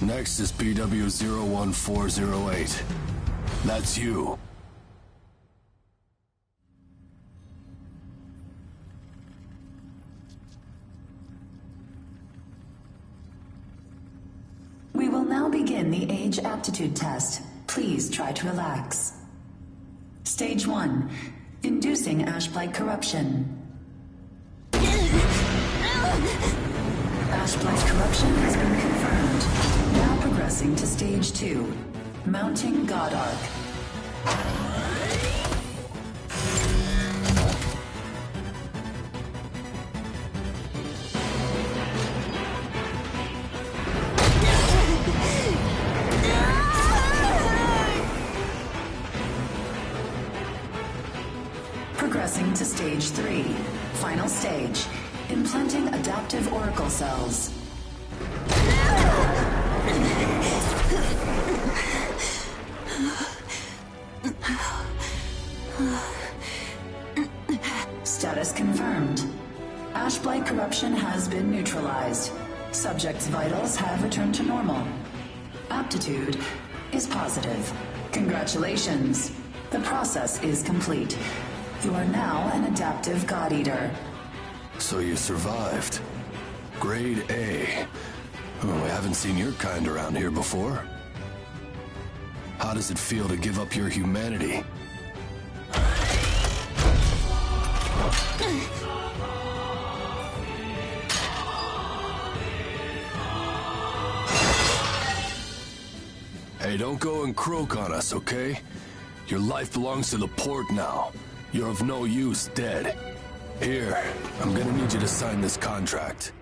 Next is BW01408. That's you. We will now begin the age aptitude test. Please try to relax. Stage 1. Inducing ash-blight corruption. Ash-blight corruption has been confirmed. Now progressing to Stage 2. Mounting God Arc. Progressing to Stage 3. Final stage. Implanting adaptive oracle cells. Status confirmed. Ash-blight corruption has been neutralized. Subject's vitals have returned to normal. Aptitude is positive. Congratulations. The process is complete. You are now an adaptive God Eater. So you survived. Grade A. Oh, we haven't seen your kind around here before. How does it feel to give up your humanity? Hey, don't go and croak on us, okay? Your life belongs to the port now. You're of no use, dead. Here, I'm gonna need you to sign this contract.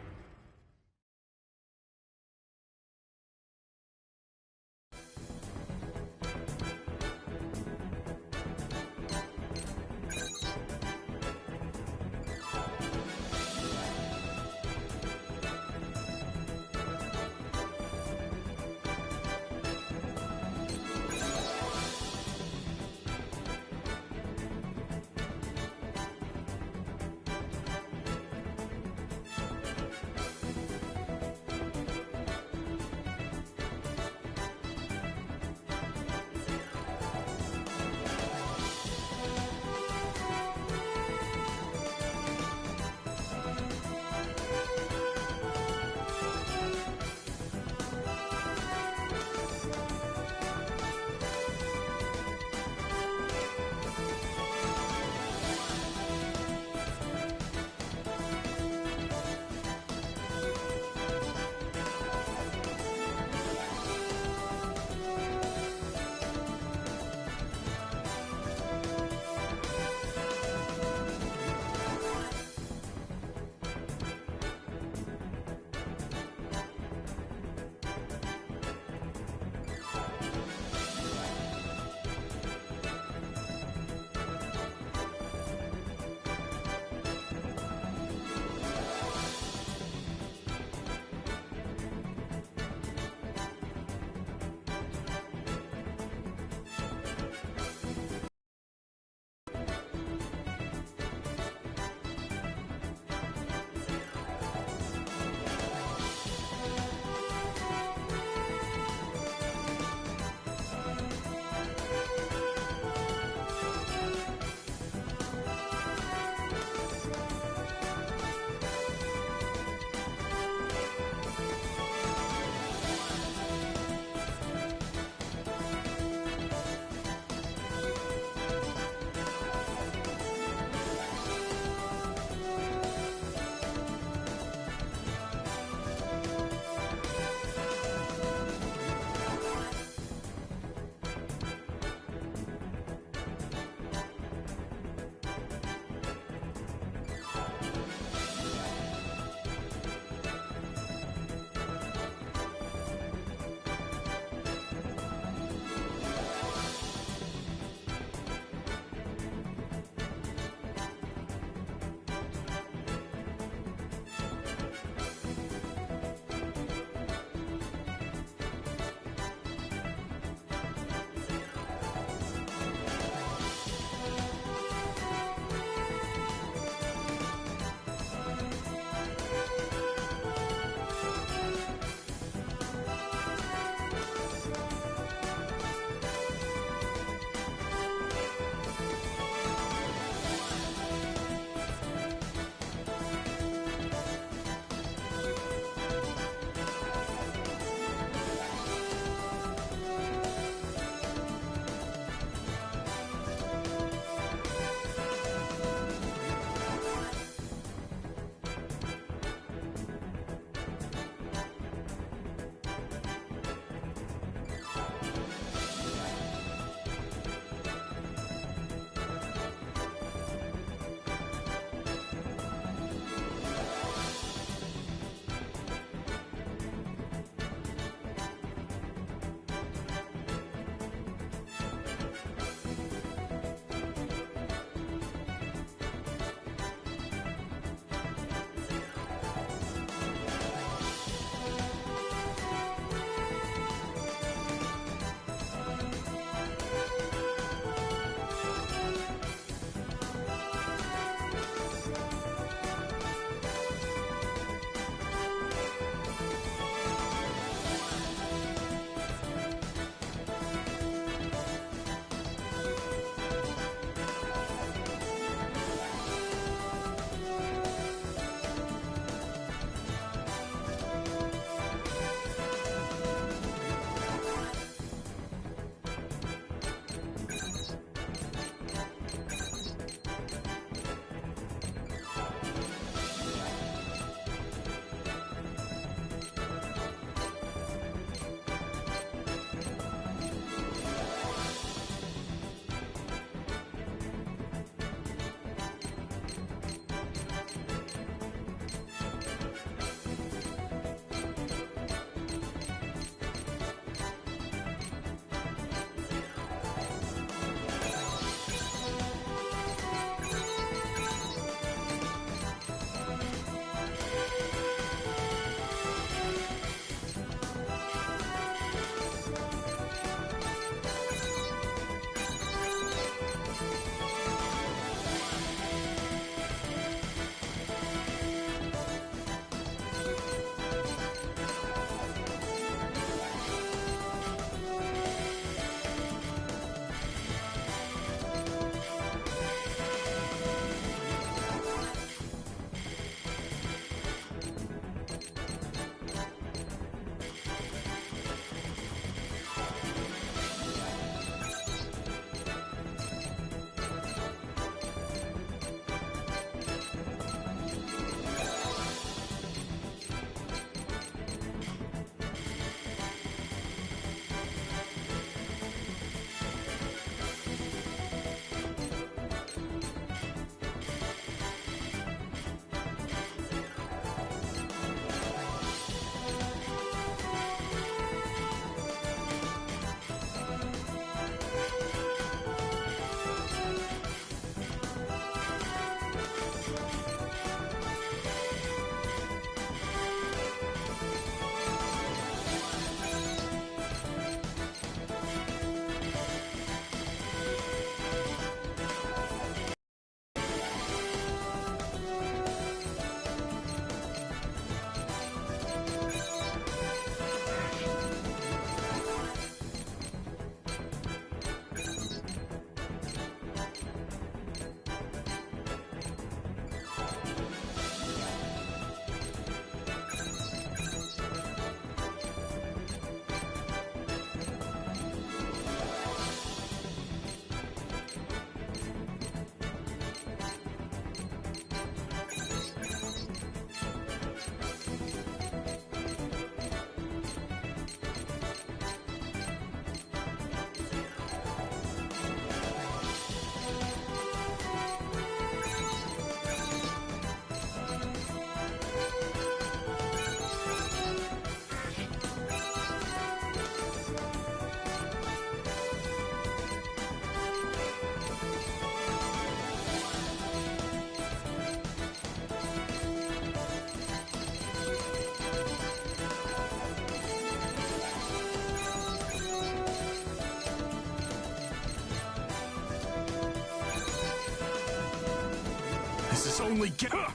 This is only get. Huh.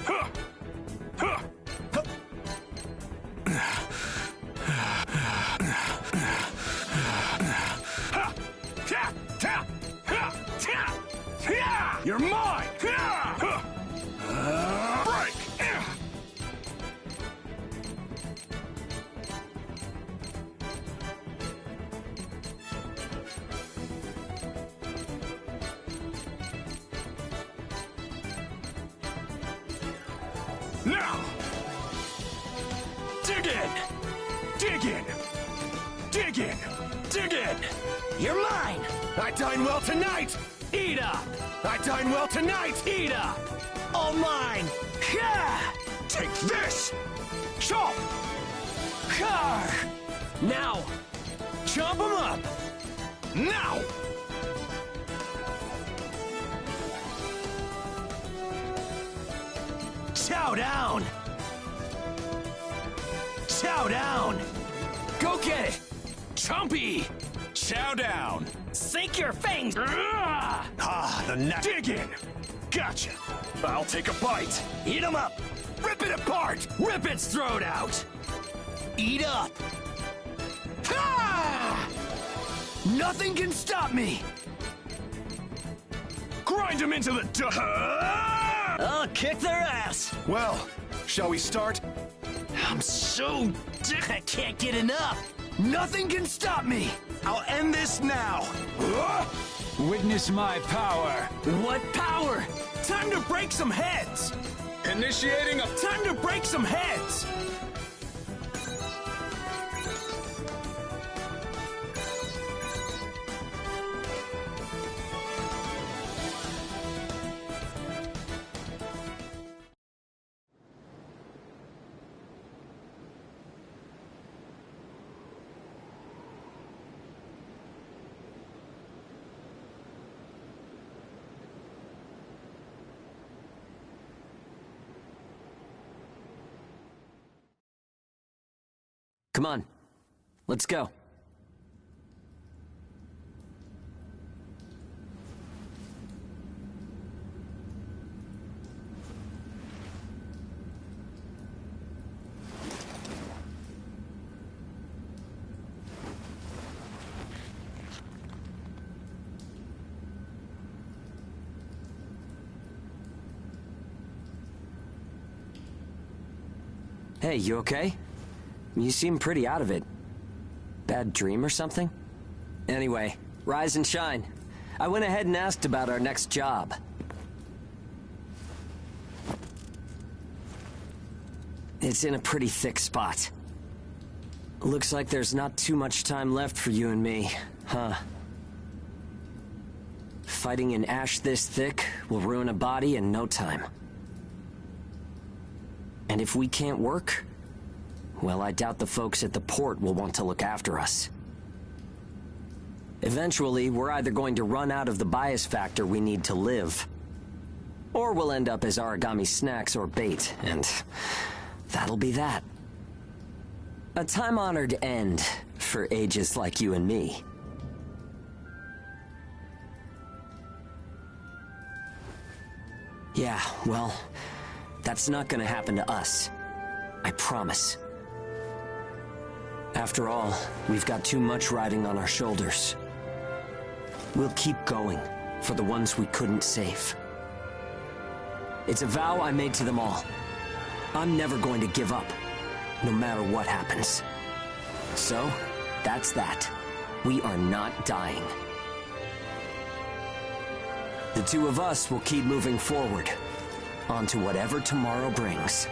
Huh. Huh. You're mine! Break! Now! Dig in! Dig in! Dig in! Dig in! You're mine! I dine well tonight! Eat up! I dine well tonight! Eat up! All mine! Yeah! Take this! Chop! Car! Now! Chop 'em up! Now! Chow down! Chow down! Go get it! Chompy! Chow down! Sink your fangs! Ah, the neck. Dig in! Gotcha! I'll take a bite! Eat 'em up! Rip it apart! Rip its throat out! Eat up! Ha! Nothing can stop me! Grind them into the dust! I'll kick their ass! Well, shall we start? I'm so I can't get enough! Nothing can stop me! I'll end this now! Witness my power! What power? Time to break some heads! Initiating a... Time to break some heads! Come on. Let's go. Hey, you okay? You seem pretty out of it. Bad dream or something? Anyway, rise and shine. I went ahead and asked about our next job. It's in a pretty thick spot. Looks like there's not too much time left for you and me, huh? Fighting in ash this thick will ruin a body in no time. And if we can't work, well, I doubt the folks at the port will want to look after us. Eventually, we're either going to run out of the bias factor we need to live, or we'll end up as origami snacks or bait, and that'll be that. A time-honored end for ages like you and me. Yeah, well, that's not gonna happen to us. I promise. After all, we've got too much riding on our shoulders. We'll keep going for the ones we couldn't save. It's a vow I made to them all. I'm never going to give up, no matter what happens. So, that's that. We are not dying. The two of us will keep moving forward, onto whatever tomorrow brings.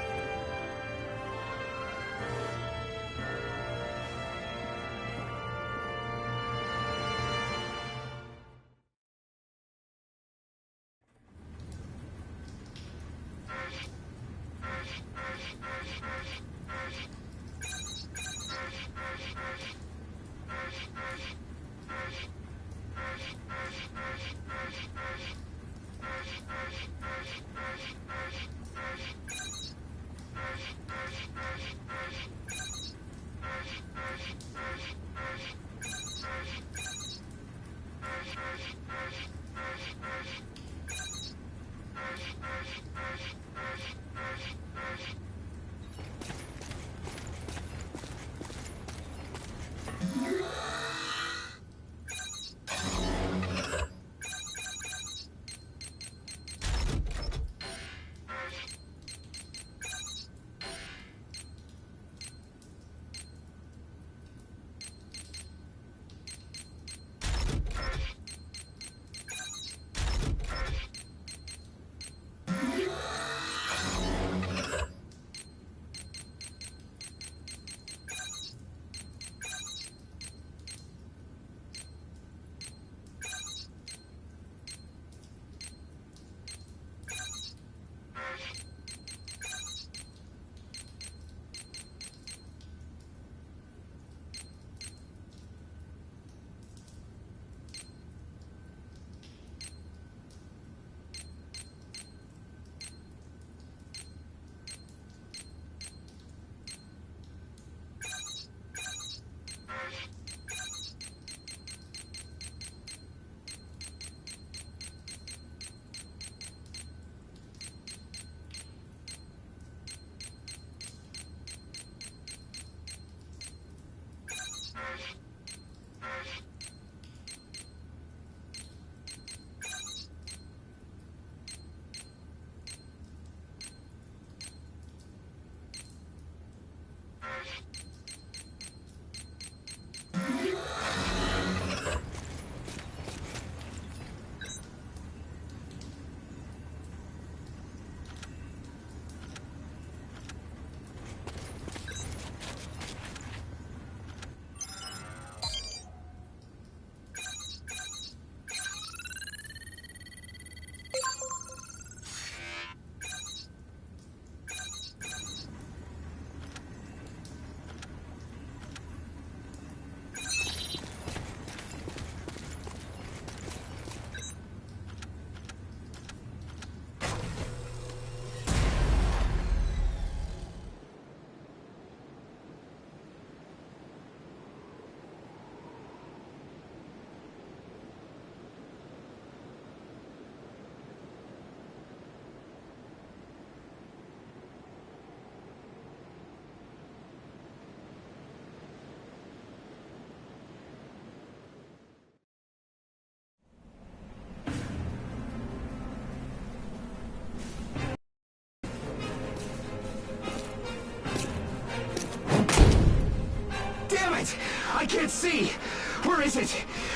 Damn it! I can't see! Where is it?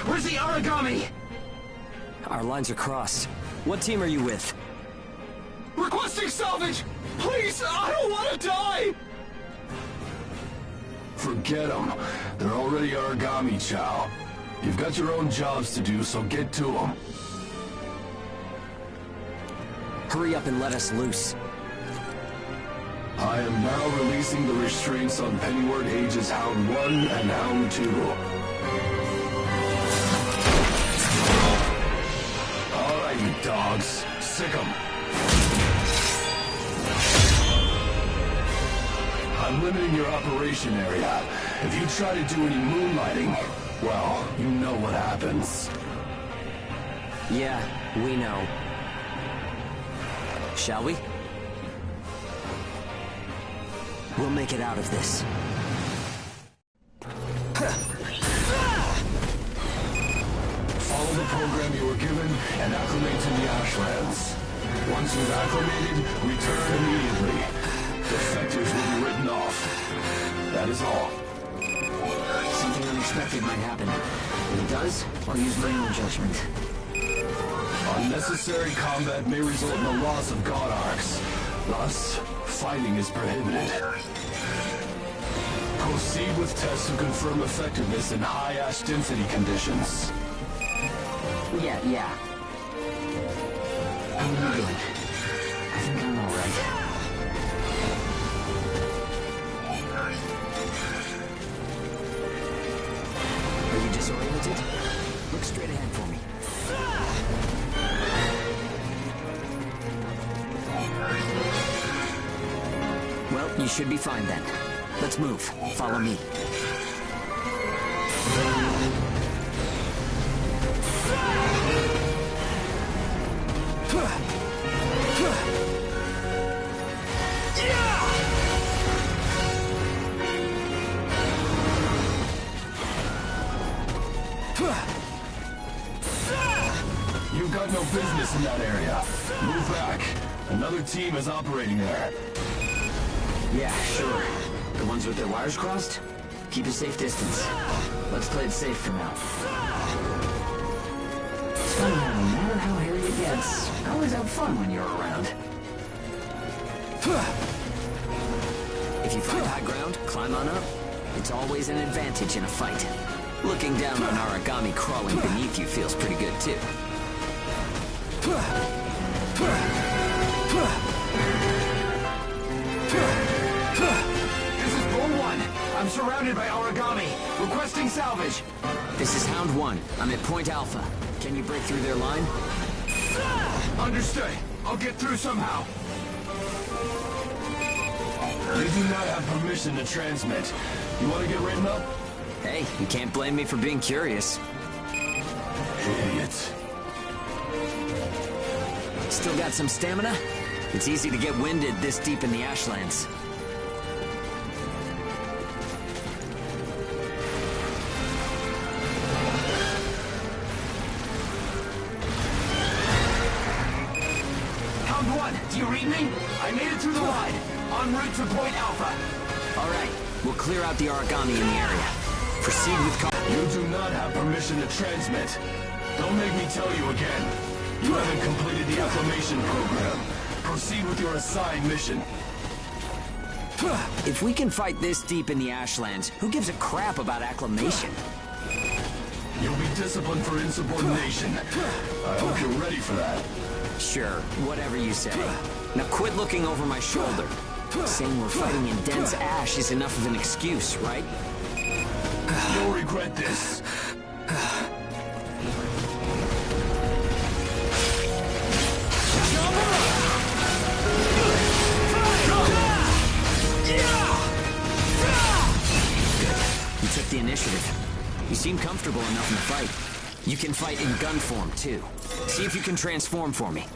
Where's the origami? Our lines are crossed. What team are you with? Requesting salvage! Please, I don't want to die! Forget them. They're already origami, Chow. You've got your own jobs to do, so get to them. Hurry up and let us loose. I am now releasing the restraints on Pennyward Ages Hound 1 and Hound 2. Alright, you dogs. Sick 'em. I'm limiting your operation area. If you try to do any moonlighting, well, you know what happens. Yeah, we know. Shall we? We'll make it out of this. Follow the program you were given and acclimate to the Ashlands. Once you've acclimated, return immediately. Defectors will be written off. That is all. Something unexpected might happen. If it does, I'll use my own judgment. Unnecessary combat may result in the loss of god arcs. Thus, fighting is prohibited. Proceed with tests to confirm effectiveness in high ash density conditions. Yeah. How are you doing? I think I'm alright. Are you disoriented? Look straight ahead for me. Well, you should be fine then. Let's move. Follow me. You've got no business in that area. Move back. Another team is operating there. Yeah, sure. The ones with their wires crossed? Keep a safe distance. Let's play it safe for now. It's funny how no matter how hairy it gets, I always have fun when you're around. If you find high ground, climb on up. It's always an advantage in a fight. Looking down on origami crawling beneath you feels pretty good too. This is Bull 1. I'm surrounded by origami. Requesting salvage. This is Hound 1. I'm at Point Alpha. Can you break through their line? Understood. I'll get through somehow. You do not have permission to transmit. You want to get written up? Hey, you can't blame me for being curious. Idiot. Still got some stamina? It's easy to get winded this deep in the Ashlands. Hound 1, do you read me? I made it through the line. En route to Point Alpha. All right, we'll clear out the origami in the area. Proceed with caution. You do not have permission to transmit. Don't make me tell you again. You haven't completed the acclimation program. Proceed with your assigned mission. If we can fight this deep in the Ashlands, who gives a crap about acclimation? You'll be disciplined for insubordination. I hope you're ready for that. Sure, whatever you say. Now quit looking over my shoulder. Saying we're fighting in dense ash is enough of an excuse, right? You'll regret this. You took the initiative. You seem comfortable enough in the fight. You can fight in gun form, too. See if you can transform for me.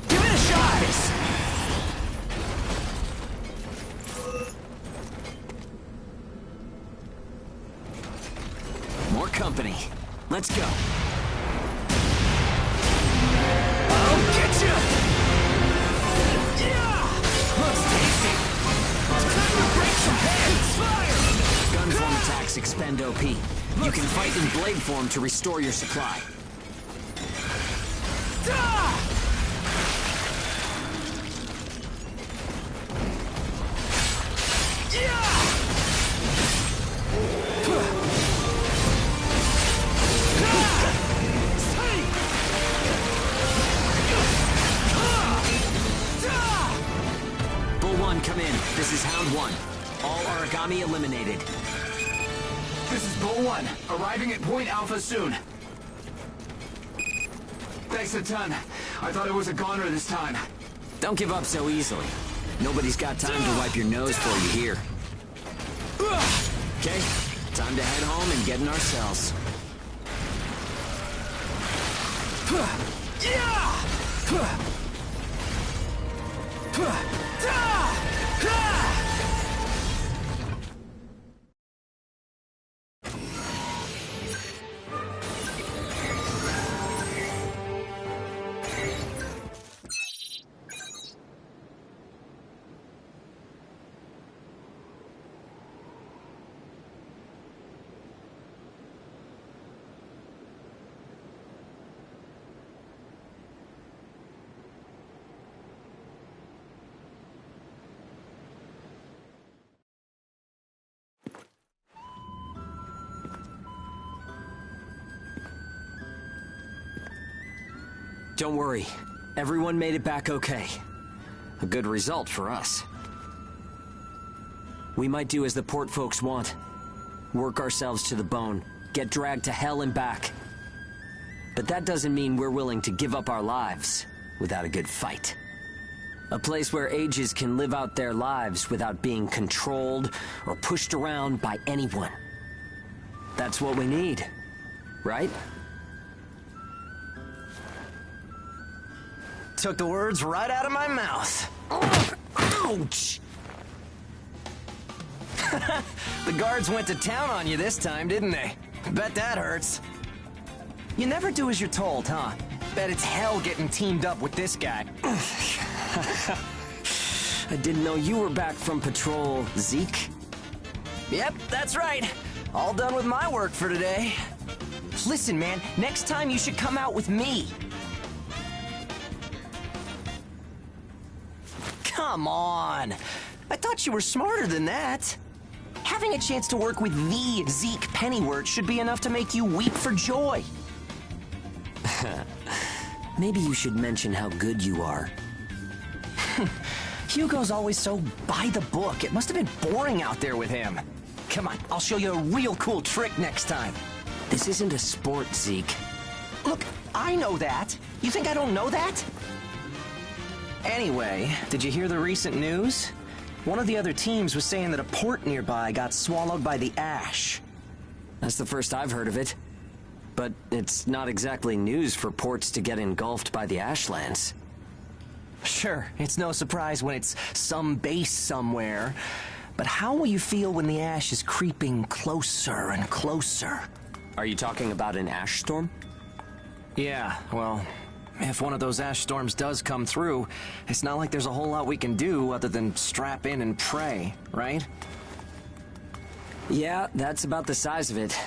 Give it a shot! More company. Let's go. I'll get you! Yeah! Looks tasty! spend OP. You can fight in blade form to restore your supply. Bull 1, come in. This is Hound 1. All origami eliminated. This is Bull 1, arriving at Point Alpha soon. Thanks a ton. I thought it was a goner this time. Don't give up so easily. Nobody's got time to wipe your nose for you here. Okay, time to head home and get in our cells. Don't worry, everyone made it back okay. A good result for us. We might do as the port folks want. Work ourselves to the bone, get dragged to hell and back. But that doesn't mean we're willing to give up our lives without a good fight. A place where ages can live out their lives without being controlled or pushed around by anyone. That's what we need, right? Took the words right out of my mouth. Ouch! The guards went to town on you this time, didn't they? Bet that hurts. You never do as you're told, huh? Bet it's hell getting teamed up with this guy. I didn't know you were back from patrol, Zeke. Yep, that's right. All done with my work for today. Listen, man, next time you should come out with me. Come on. I thought you were smarter than that. Having a chance to work with the Zeke Pennyworth should be enough to make you weep for joy. Maybe you should mention how good you are. Hugo's always so by the book. It must have been boring out there with him. Come on, I'll show you a real cool trick next time. This isn't a sport, Zeke. Look, I know that. You think I don't know that? Anyway, did you hear the recent news? One of the other teams was saying that a port nearby got swallowed by the ash. That's the first I've heard of it. But it's not exactly news for ports to get engulfed by the ashlands. Sure, it's no surprise when it's some base somewhere. But how will you feel when the ash is creeping closer and closer? Are you talking about an ash storm? Yeah, well, if one of those ash storms does come through, it's not like there's a whole lot we can do other than strap in and pray, right? Yeah, that's about the size of it.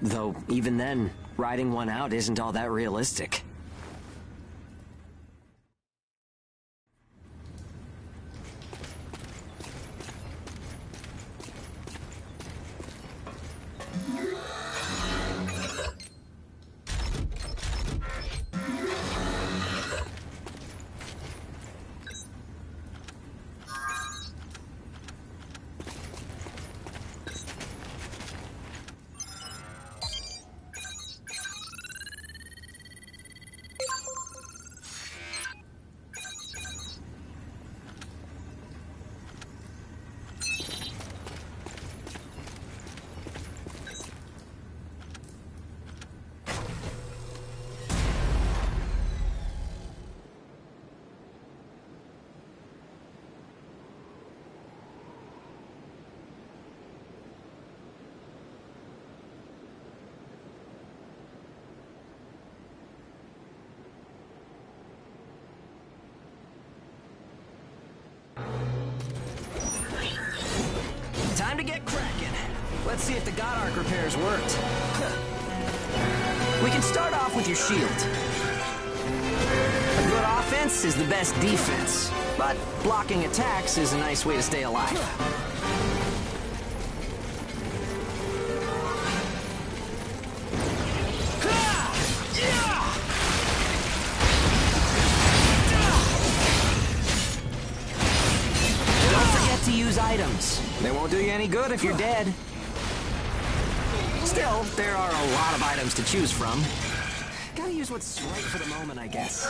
Though, even then, riding one out isn't all that realistic. Time to get cracking. Let's see if the God Arc repairs worked. We can start off with your shield. A good offense is the best defense, but blocking attacks is a nice way to stay alive. To use items. They won't do you any good if you're dead. Still, there are a lot of items to choose from. Gotta use what's right for the moment, I guess.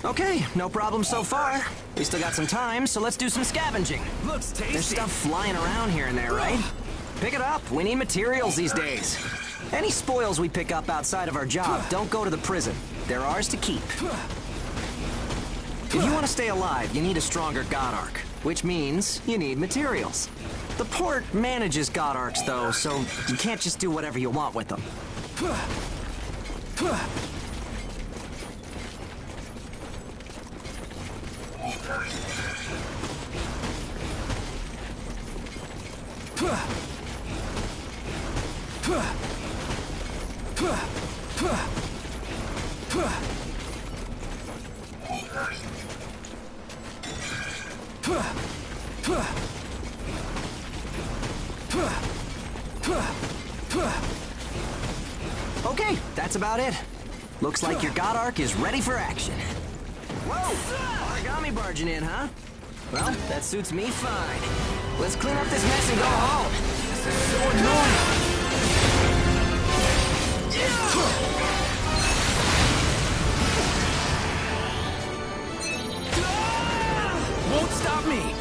Okay, no problem so far. We still got some time, so let's do some scavenging. Looks tasty. There's stuff flying around here and there, right? Pick it up. We need materials these days. Any spoils we pick up outside of our job don't go to the prison. They're ours to keep. If you want to stay alive, you need a stronger God Arc, which means you need materials. The port manages God Arcs, though, so you can't just do whatever you want with them. Okay, that's about it. Looks like your God Arc is ready for action. Whoa! Origami barging in, huh? Well, that suits me fine. Let's clean up this mess and go home. This is so annoying! Won't stop me!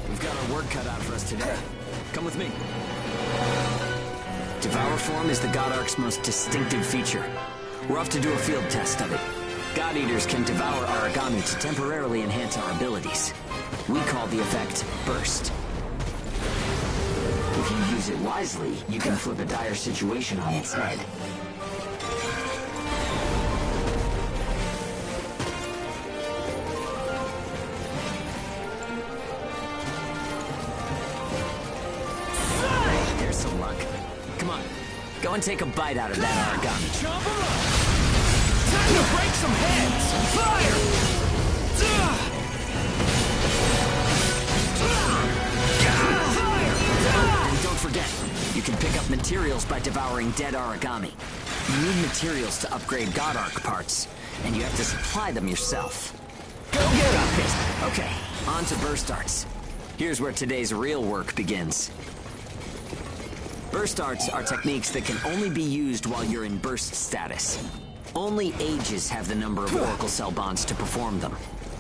We've got our work cut out for us today. Come with me. Devour form is the God Arc's most distinctive feature. We're off to do a field test of it. God Eaters can devour origami to temporarily enhance our abilities. We call the effect Burst. If you use it wisely, you can flip a dire situation on its head. There's some luck. Come on, go and take a bite out of that origami. Chomp 'em up! Time to break some heads! Fire! And don't forget, you can pick up materials by devouring dead origami. You need materials to upgrade God Arc parts, and you have to supply them yourself. Go get it! Okay, on to burst arts. Here's where today's real work begins. Burst arts are techniques that can only be used while you're in burst status. Only Ages have the number of Oracle Cell bonds to perform them.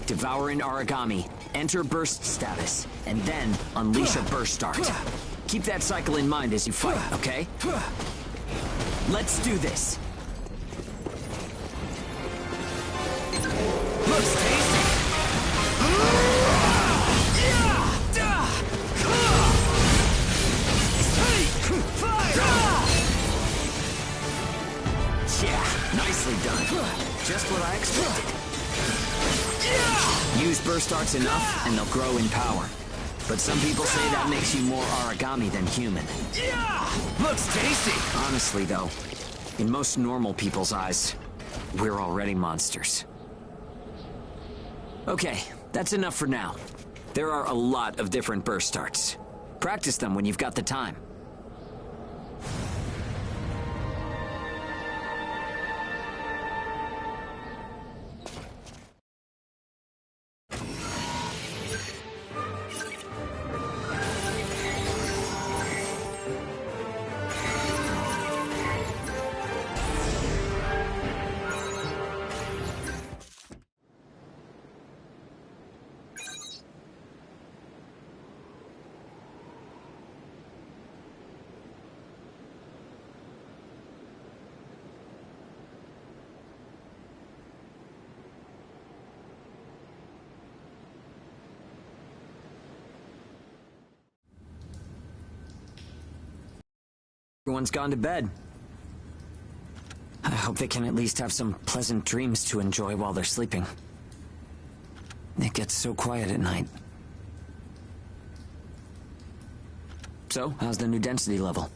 Devour an origami, enter burst status, and then unleash a burst art. Keep that cycle in mind as you fight, okay? Let's do this. Looks tasty. Yeah, nicely done. Just what I expected. Use burst arts enough, and they'll grow in power. But some people say that makes you more origami than human. Looks tasty! Honestly, though, in most normal people's eyes, we're already monsters. Okay, that's enough for now. There are a lot of different burst arts. Practice them when you've got the time. Everyone's gone to bed. I hope they can at least have some pleasant dreams to enjoy while they're sleeping. It gets so quiet at night. So, how's the new density level?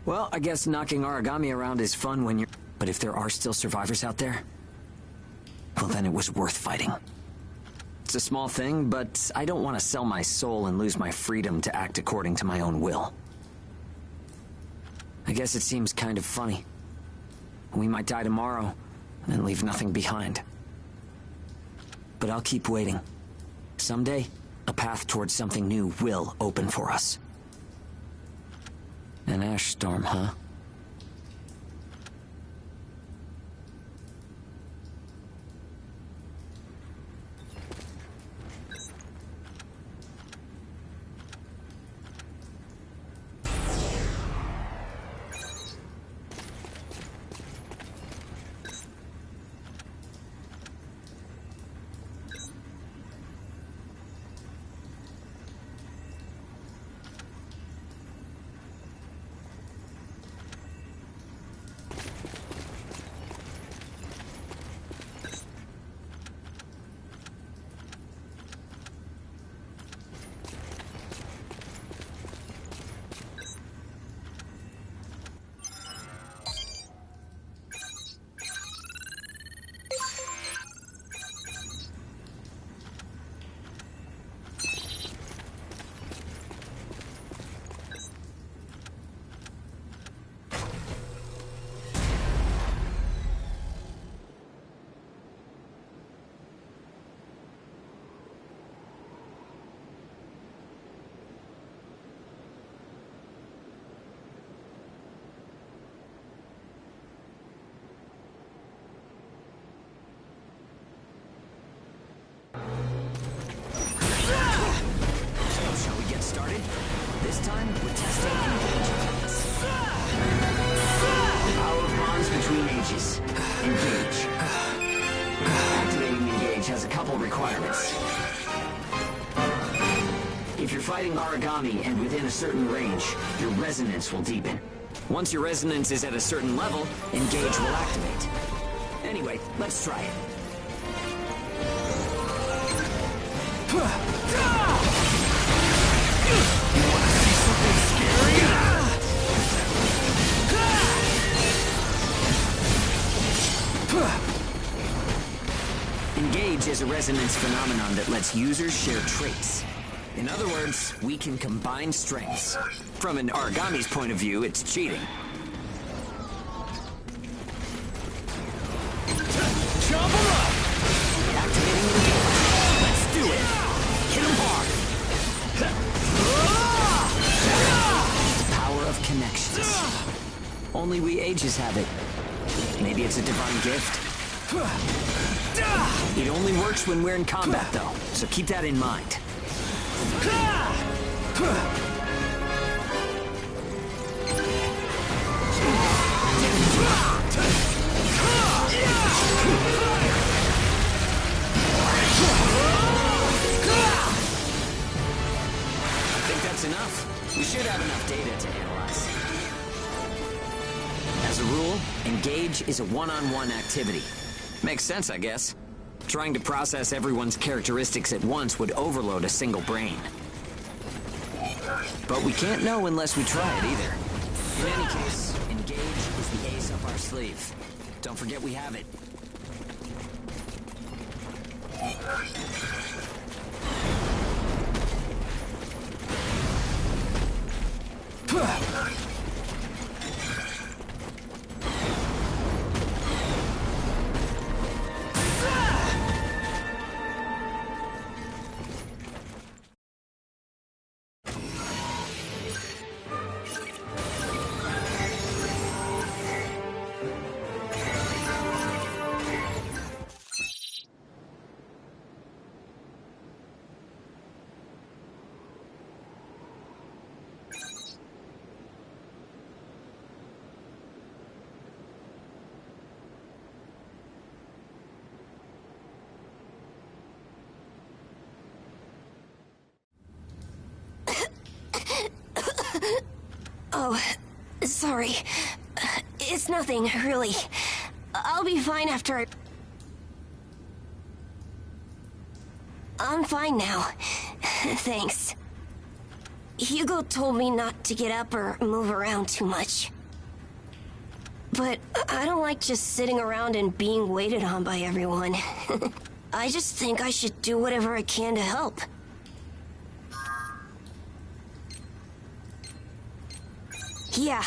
Well, I guess knocking origami around is fun when you're... But if there are still survivors out there, well, then it was worth fighting. It's a small thing, but I don't want to sell my soul and lose my freedom to act according to my own will. I guess it seems kind of funny. We might die tomorrow and leave nothing behind. But I'll keep waiting. Someday, a path towards something new will open for us. An ash storm, huh? This time, we're testing engage. Power of bonds between ages. Engage. Activating engage has a couple requirements. If you're fighting origami and within a certain range, your resonance will deepen. Once your resonance is at a certain level, engage will activate. Anyway, let's try it. Engage is a resonance phenomenon that lets users share traits. In other words, we can combine strengths. From an origami's point of view, it's cheating. Jump him up! Activating engage. Let's do it! Hit him hard! only we ages have it. Maybe it's a divine gift. It only works when we're in combat, though, so keep that in mind. Think that's enough? We should have enough data to analyze. As a rule, engage is a one-on-one activity. Makes sense, I guess. Trying to process everyone's characteristics at once would overload a single brain. But we can't know unless we try it either. In any case, engage is the ace up our sleeve. Don't forget we have it. Oh, sorry. It's nothing, really. I'll be fine after I... I'm fine now. Thanks. Hugo told me not to get up or move around too much. But I don't like just sitting around and being waited on by everyone. I just think I should do whatever I can to help. Yeah.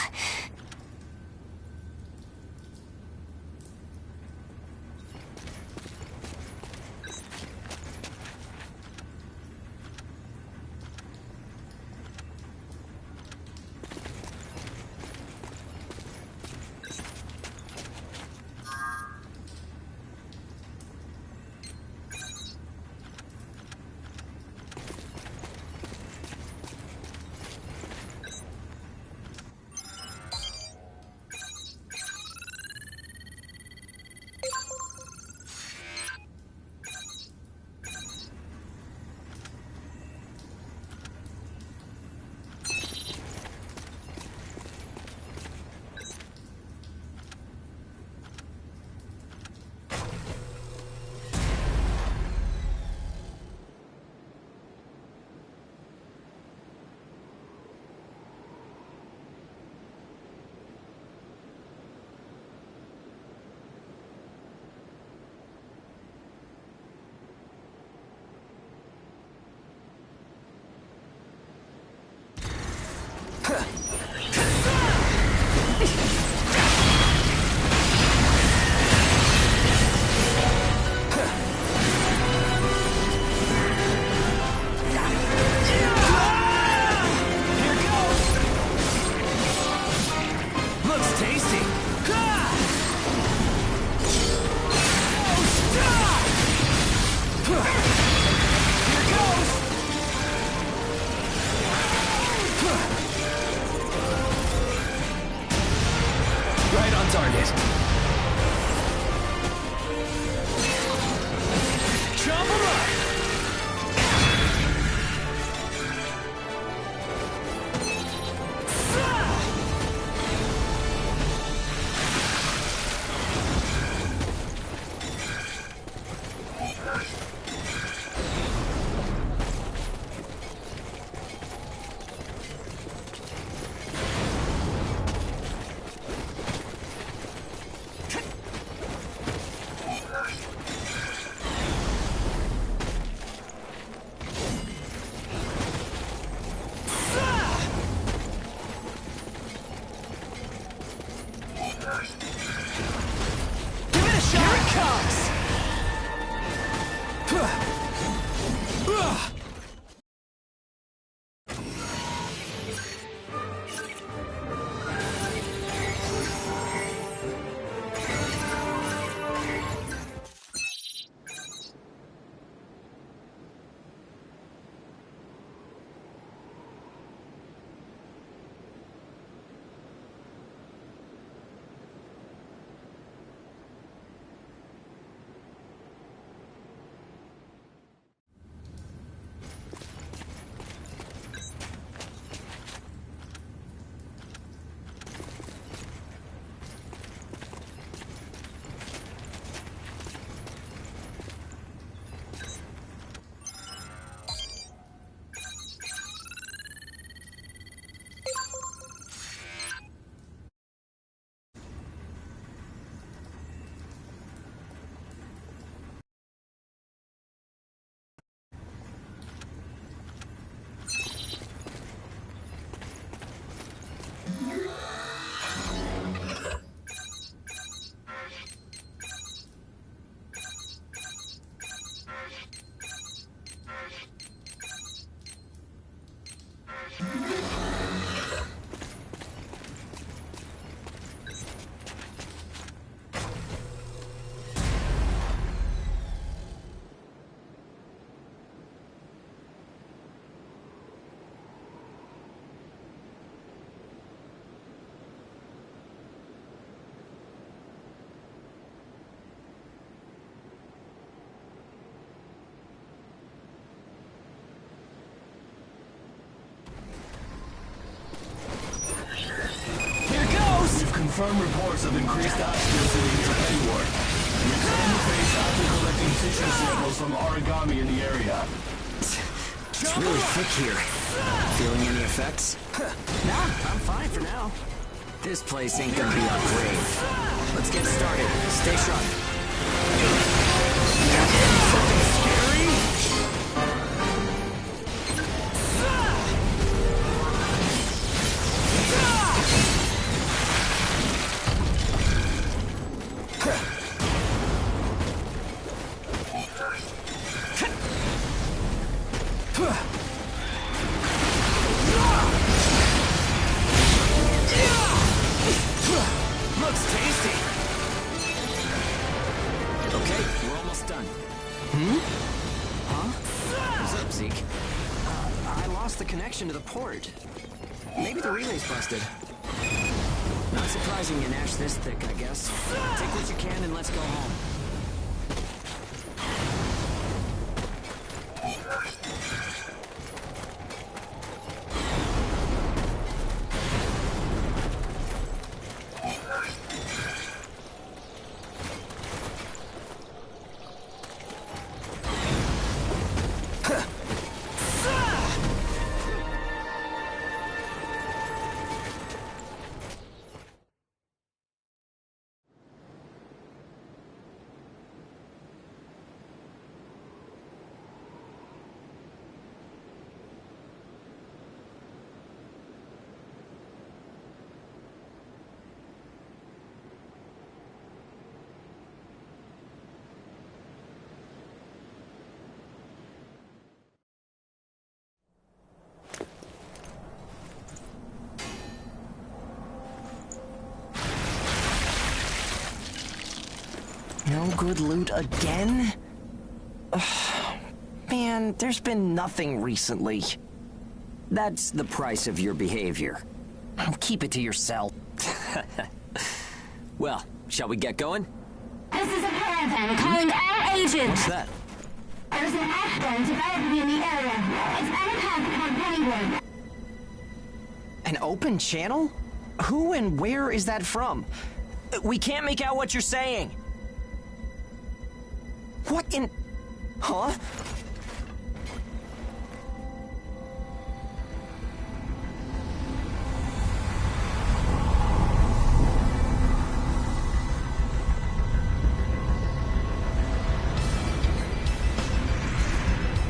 confirmed reports of increased ash density near Pennyworth. Return to base after collecting tissue samples from origami in the area. It's really thick here. Feeling any effects? Nah, I'm fine for now. This place ain't gonna be our grave. Let's get started. Stay sharp. Something scary? Looks tasty. Okay, we're almost done. Huh? What's up, Zeke? I lost the connection to the port. Maybe the relay's busted. Not surprising an ash this thick, I guess. Take what you can and let's go home. No good loot again? Ugh, man, there's been nothing recently. That's the price of your behavior. Keep it to yourself. Well, shall we get going? This is a caravan calling all agents. What's that? There's an ash dome developing in the area. It's on a path toward Pennyworth. An open channel? Who and where is that from? We can't make out what you're saying. What in... Huh?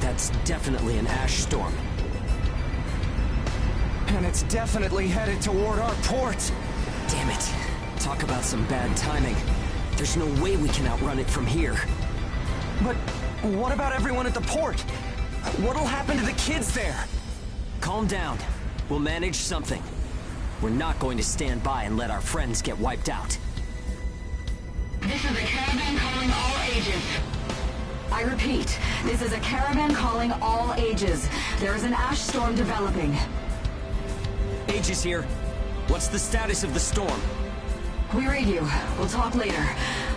That's definitely an ash storm. And it's definitely headed toward our port. Damn it. Talk about some bad timing. There's no way we can outrun it from here. But what about everyone at the port? What'll happen to the kids there? Calm down. We'll manage something. We're not going to stand by and let our friends get wiped out. This is a caravan calling all agents. I repeat, this is a caravan calling all ages. There is an ash storm developing. Age is here. What's the status of the storm? We read you. We'll talk later.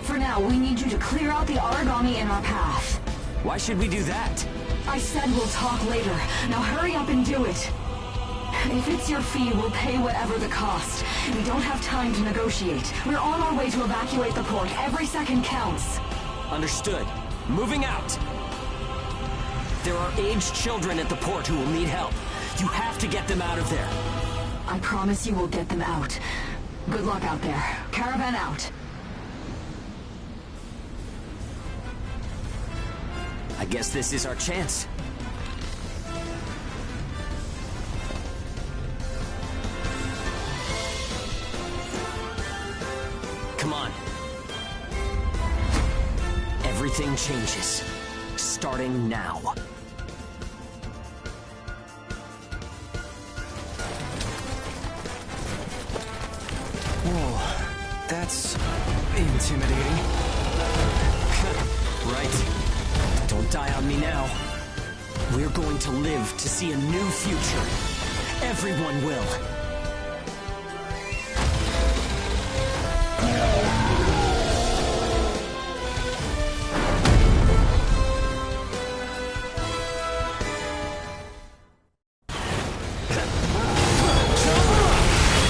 For now, we need you to clear out the origami in our path. Why should we do that? I said we'll talk later. Now hurry up and do it. If it's your fee, we'll pay whatever the cost. We don't have time to negotiate. We're on our way to evacuate the port. Every second counts. Understood. Moving out. There are aged children at the port who will need help. You have to get them out of there. I promise you we'll get them out. Good luck out there. Caravan out. I guess this is our chance. Come on. Everything changes. Starting now. Whoa, that's intimidating. Right. Don't die on me now. We're going to live to see a new future. Everyone will.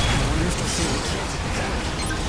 I wonder if they'll see the kids.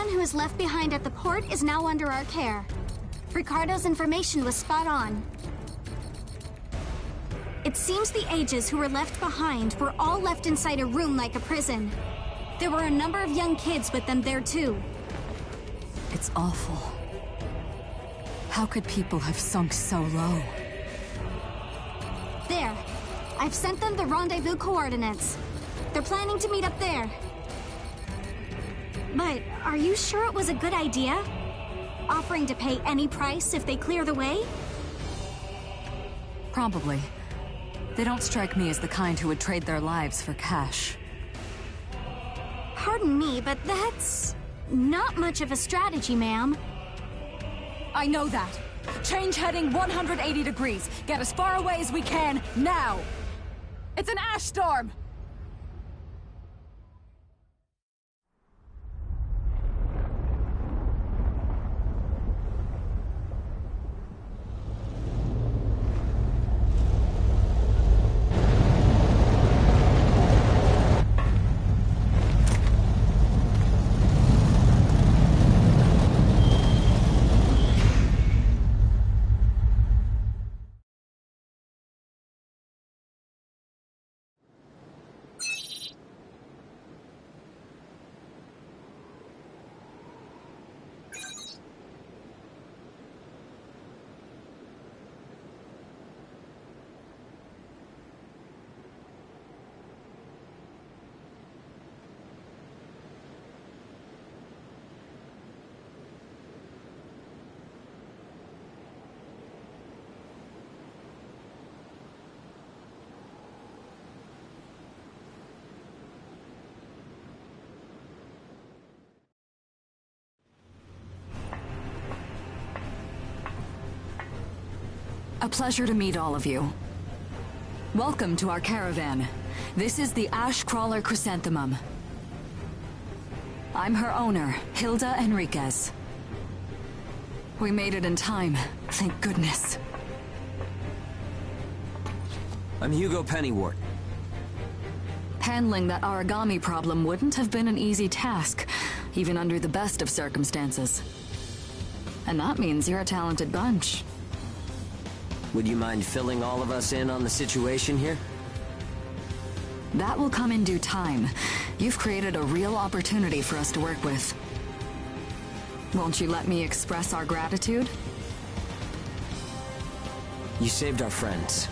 Everyone who is left behind at the port is now under our care. Ricardo's information was spot on. It seems the Ages who were left behind were all left inside a room like a prison. There were a number of young kids with them there too. It's awful. How could people have sunk so low? There. I've sent them the rendezvous coordinates. They're planning to meet up there. But are you sure it was a good idea? Offering to pay any price if they clear the way? Probably. They don't strike me as the kind who would trade their lives for cash. Pardon me, but that's not much of a strategy, ma'am. I know that. Change heading 180 degrees. Get as far away as we can, now! It's an ash storm! A pleasure to meet all of you. Welcome to our caravan. This is the Ash Crawler Chrysanthemum. I'm her owner, Hilda Enriquez. We made it in time, thank goodness. I'm Hugo Pennywort. Handling that origami problem wouldn't have been an easy task, even under the best of circumstances. And that means you're a talented bunch. Would you mind filling all of us in on the situation here? That will come in due time. You've created a real opportunity for us to work with. Won't you let me express our gratitude? You saved our friends.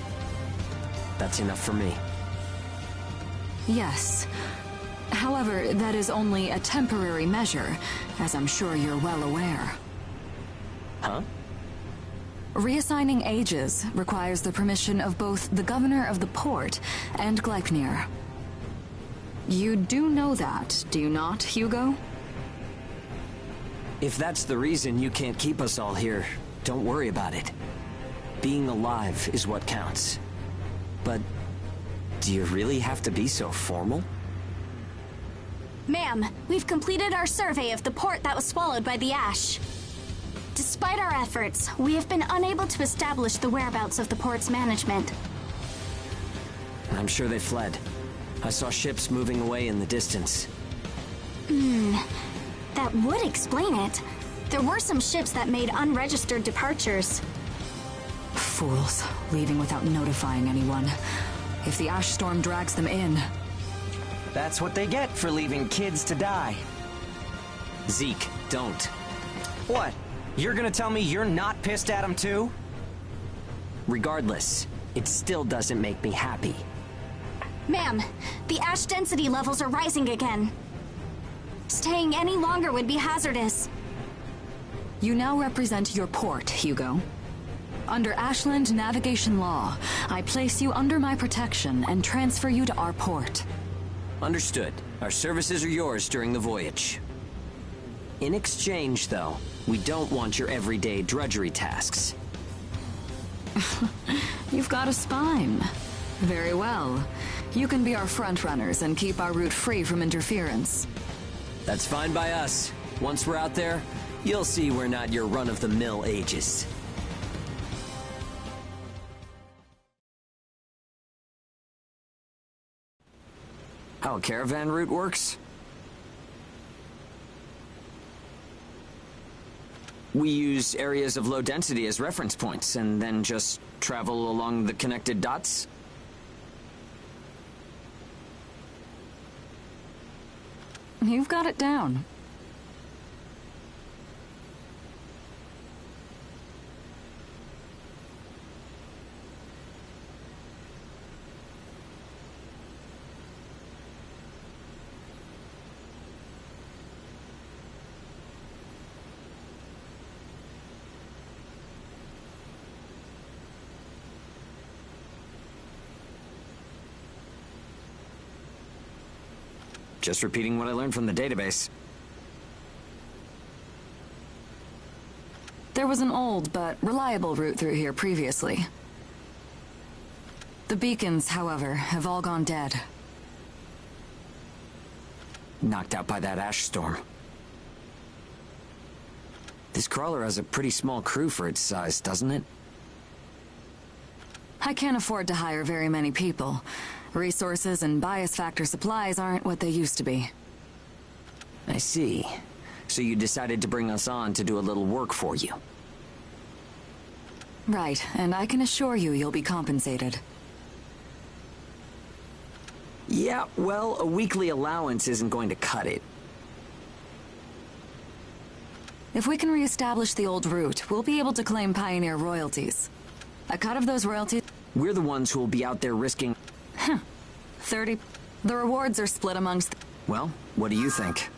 That's enough for me. Yes. However, that is only a temporary measure, as I'm sure you're well aware. Huh? Reassigning Ages requires the permission of both the governor of the port and Gleipnir. You do know that, do you not, Hugo? If that's the reason you can't keep us all here, don't worry about it. Being alive is what counts. But do you really have to be so formal? Ma'am, we've completed our survey of the port that was swallowed by the ash. Despite our efforts, we have been unable to establish the whereabouts of the port's management. I'm sure they fled. I saw ships moving away in the distance. That would explain it. There were some ships that made unregistered departures. Fools, leaving without notifying anyone. If the ash storm drags them in... That's what they get for leaving kids to die. Zeke, don't. What? You're gonna tell me you're not pissed at him too? Regardless, it still doesn't make me happy. Ma'am, the ash density levels are rising again. Staying any longer would be hazardous. You now represent your port, Hugo. Under Ashland navigation law, I place you under my protection and transfer you to our port. Understood. Our services are yours during the voyage. In exchange, though, we don't want your everyday drudgery tasks. You've got a spine. Very well. You can be our front-runners and keep our route free from interference. That's fine by us. Once we're out there, you'll see we're not your run-of-the-mill Ages. How a caravan route works? We use areas of low density as reference points, and then just travel along the connected dots? You've got it down. Just repeating what I learned from the database. There was an old but reliable route through here previously. The beacons, however, have all gone dead. Knocked out by that ash storm. This crawler has a pretty small crew for its size, doesn't it? I can't afford to hire very many people. Resources and bias factor supplies aren't what they used to be. I see. So you decided to bring us on to do a little work for you. Right, and I can assure you you'll be compensated. Yeah, well, a weekly allowance isn't going to cut it. If we can reestablish the old route, we'll be able to claim Pioneer royalties. A cut of those royalties... We're the ones who will be out there risking... 30... The rewards are split amongst... Well, what do you think?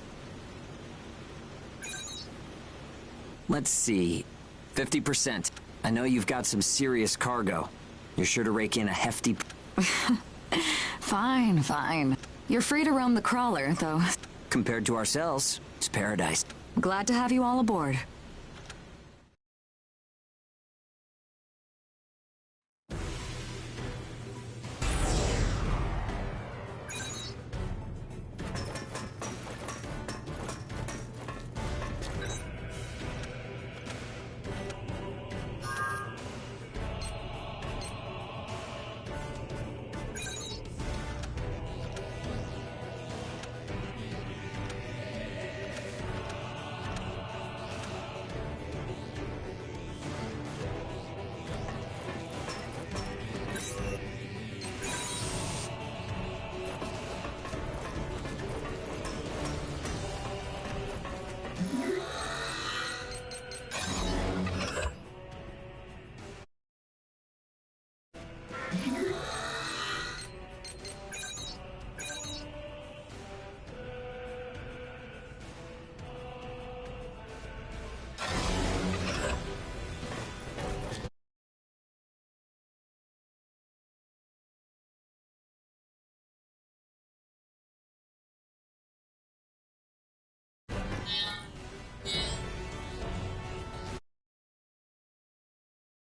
Let's see. 50%. I know you've got some serious cargo. You're sure to rake in a hefty... Fine, fine. You're free to roam the crawler, though. Compared to ourselves, it's paradise. Glad to have you all aboard.